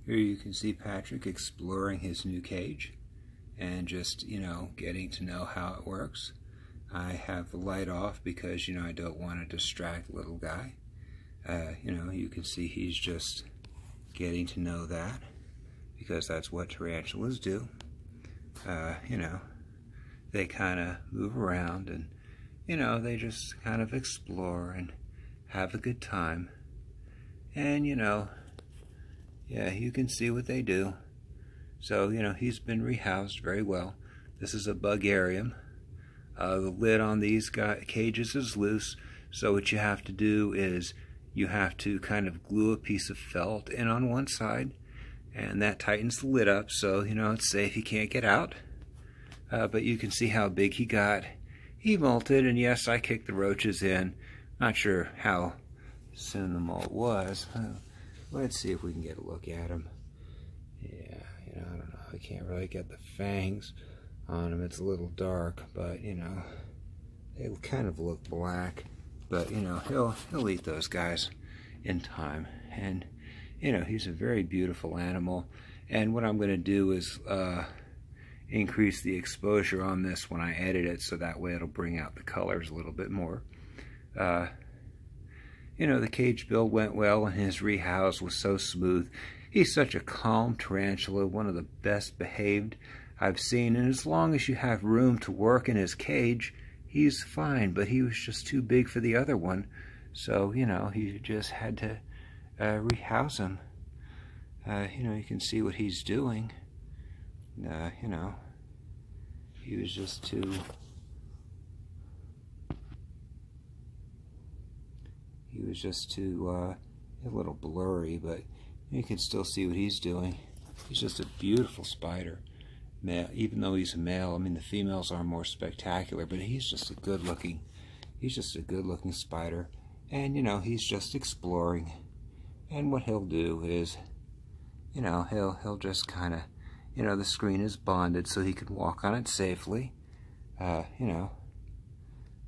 Here you can see Patrick exploring his new cage and just, getting to know how it works. I have the light off because, I don't want to distract the little guy. You can see he's just getting to know that because that's what tarantulas do. They kind of move around and, they just kind of explore and have a good time. And, yeah, you can see what they do. So, he's been rehoused very well. This is a bugarium. The lid on these cages is loose, so what you have to do is you have to kind of glue a piece of felt in on one side, and that tightens the lid up, so, it's safe. He can't get out. But you can see how big he got. He molted, and yes, I kicked the roaches in. Not sure how soon the molt was. Let's see if we can get a look at him. Yeah, I don't know. I can't really get the fangs on him. It's a little dark, but, they kind of look black. But, he'll eat those guys in time. And, he's a very beautiful animal. And what I'm going to do is increase the exposure on this when I edit it, so that way it'll bring out the colors a little bit more. The cage build went well, and his rehouse was so smooth. He's such a calm tarantula, one of the best behaved I've seen, and as long as you have room to work in his cage, he's fine, but he was just too big for the other one, so, you just had to rehouse him. You can see what he's doing. He was just too... a little blurry, but you can still see what he's doing. He's just a beautiful spider. Even though he's a male, I mean, the females are more spectacular, but he's just a good-looking spider. And, he's just exploring. And what he'll do is, he'll just kind of, the screen is bonded so he can walk on it safely. And,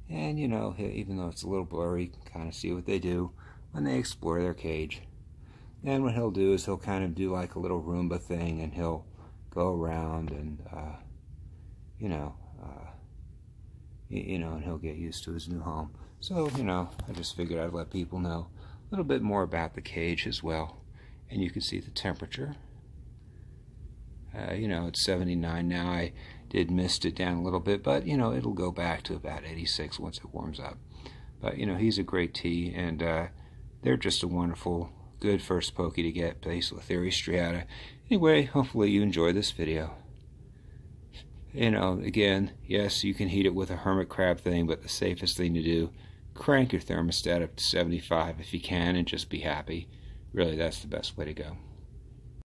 even though it's a little blurry, you can kind of see what they do when they explore their cage. And what he'll do is he'll kind of do like a little Roomba thing, and he'll go around and, and he'll get used to his new home. So, I just figured I'd let people know a little bit more about the cage as well. And you can see the temperature. It's 79 now. I did mist it down a little bit, but, it'll go back to about 86 once it warms up. But, he's a great tea, and they're just a wonderful, good first pokey to get, based with striata. Anyway, hopefully you enjoy this video. Again, yes, you can heat it with a hermit crab thing, but the safest thing to do, crank your thermostat up to 75 if you can, and just be happy. Really, that's the best way to go.